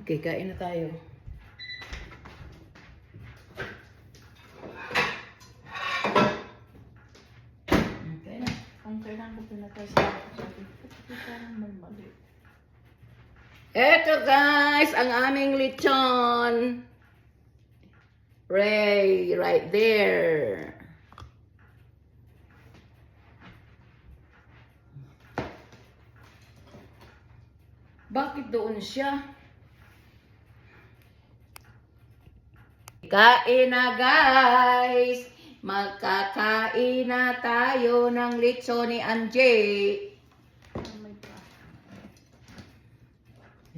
Okay, kain na tayo. Okay na. Kung kailangan ko pinatay sa akin, parang may mali. Eto guys, ang aming lechon. Ray, right there. Bakit doon siya? Kain na guys! Magkakain na tayo ng lechon ni Anjay. May pa.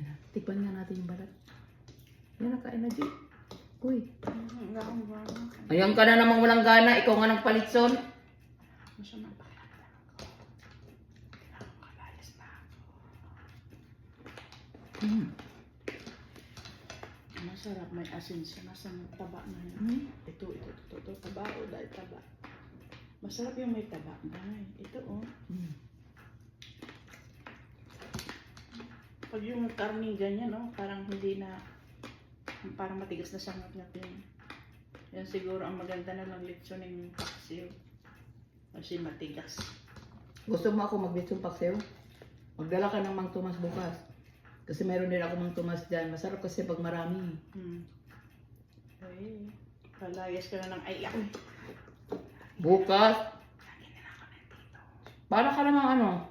Yan, tikpan nga natin yung balat. Yan, nakain na Jay. Uy. Ayan ka na namang walang gana. Ikaw nga ng palitson. Masama pa kailangan ko. Kailangan ko kalayas na ako. Masarap, may asin siya. Masang taba na yun. Ito, taba o dahil taba. Masarap yung may taba. Ay, ito oh. Pag yung karne ganyan, oh, parang hindi na, parang matigas na sangat yun. Yan siguro ang maganda na lang lechon ng paksiw. Kasi matigas. Gusto mo ako mag-lechon paksiw? Magdala ka ng Mang Tomas bukas. Kasi meron din ako Mang Tomas dyan. Masarap kasi pag marami. Ay, kalayas ka na ng ayak. Bukas? Para ka namang ano?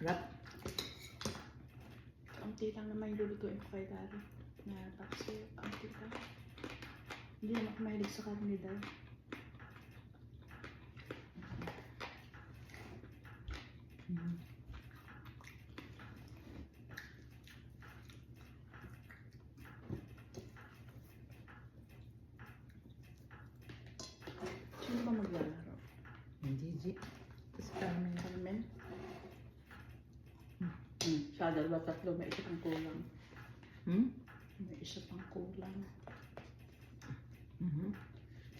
Harap. Kaunti lang naman yung lulutuin ko kay Dari. Na paksiw, kaunti lang. Hindi naman ako mahilig sa karne daw. Sino ba maglalaro? Hindi, G. Kasi kami. Carmen? Sa dalawa, tatlo, may isa pang kulang. May isa pang kulang.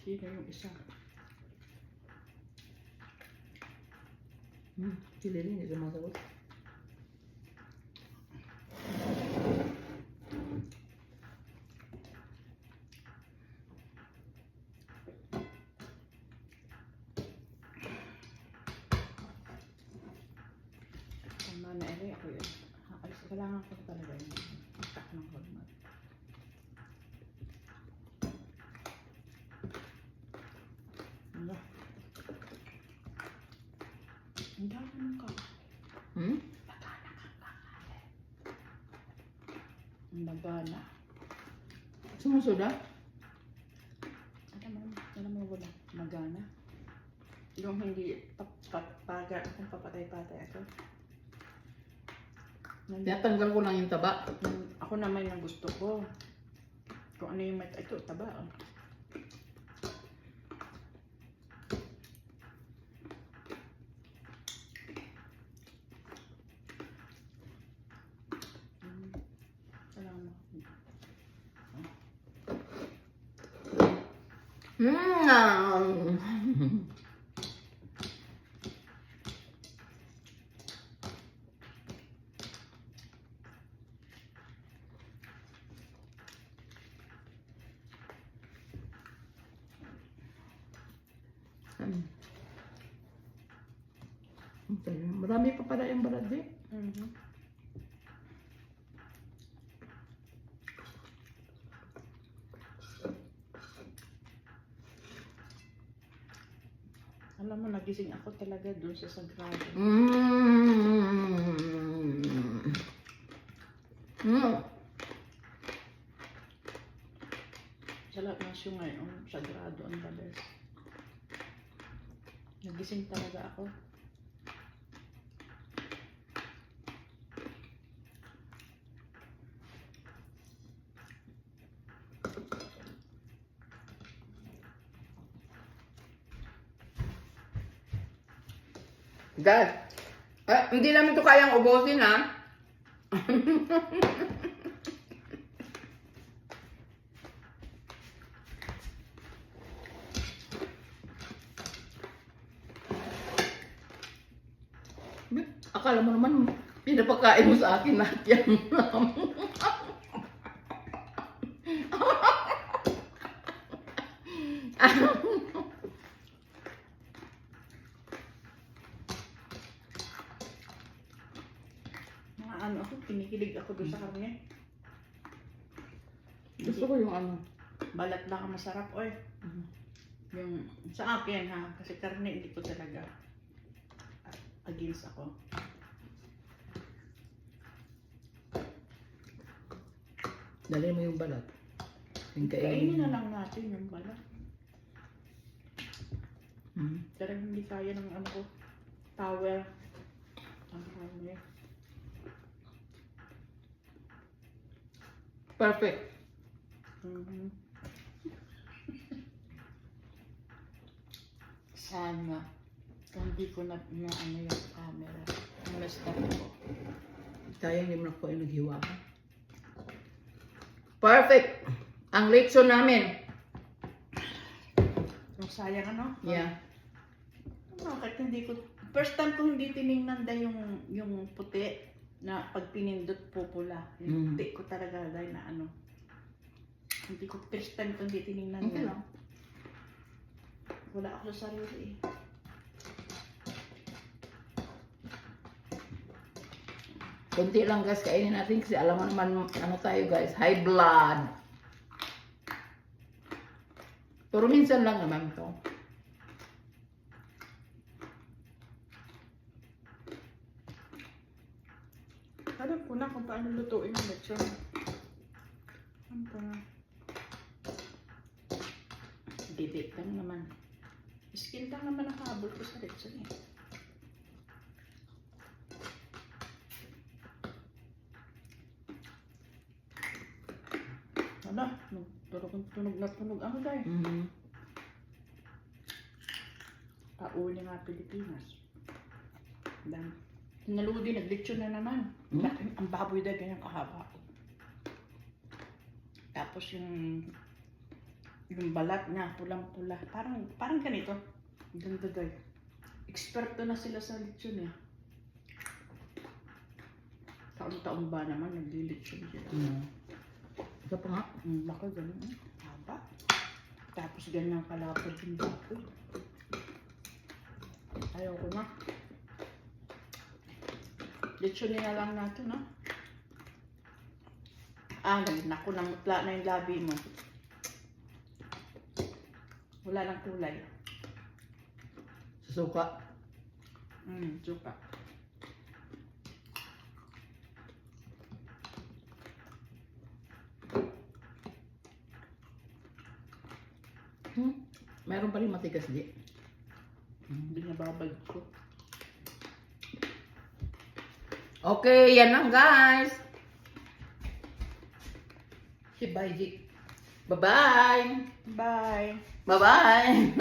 Sino yung isa? Sila rin, hindi sumasagot. Tama na ere, ako yun. Kailangan ko talaga yun. Itak ng hormone. Ano? Ang dami ng kakain. Nagana kang kakain. Nagana. Sumusuda? Alam mo wala. Nagana. Yung hindi kung papatay-patay ako. Tinatanggal ko lang yung taba. Ako naman yung gusto ko. Kung ano yung ito, taba. Oh. Salamat. Marami pa pala yung balat din. Alam mo, nagising ako talaga dun sa Sagrado. Sa lahat ng show ngayon, Sagrado ang the best. Nagising talaga ako. Dad, hindi namin ito kayang ubusin ha. Akala mo naman, pinapakain mo sa akin lahat yan. Mga ano ako, kinikilig ako doon sa karne. Gusto ko yung ano. Balat lang ang masarap, oy. Yung sa akin ha, kasi karne hindi ko talaga against ako. Dali mo yung balat. Yung Kainin na lang natin yung balat. Hmm. Pero hindi kaya ng ano ko, power. Ang karne. Perfect. Mhm. Sana hindi ko na ano yung camera. Messed up ko. Kaya hindi mo na ko yung naghiwa ka. Perfect! Ang lechon namin. Yung sayang ano? Yeah. Bakit hindi ko... First time ko hindi tiningnan da yung puti na pag pinindot pupula. Yung puti ko talaga dahil na ano. Hindi ko first time ko hindi tiningnan Okay yan. lang. Wala ako sa sarili eh. Kunti lang guys, kainin natin kasi alam mo naman ano tayo guys, high blood. Pero minsan lang naman to. Alam ko na kung paano lutuin ang lechon. Ano pa nga? Bibig lang naman. Skin lang naman ang habol ko sa lechon eh. Ano? Tunog na tunog ako guys. Pauli nga Pilipinas. Dan naludi, naglechon na naman. Ang baboy dahil ganyan kahaba. Tapos yung balat niya, pulang-pula. Parang ganito. Ganda dahil. Eksperto na sila sa lechon eh. Taon-taon ba naman naglilechon sila. Ito pa nga. Baka ganun eh. Haba. Tapos ganyan kalapad yung baboy. Ayaw ko na. Lechonin na lang natin, no? Naku, namutla na yung labi mo. Wala lang kulay. Susuka. Suka. Meron pa rin matigas di. Hindi nababag ko. Okay, yan lang guys. Si Baiji. Bye-bye. Bye! Bye-bye.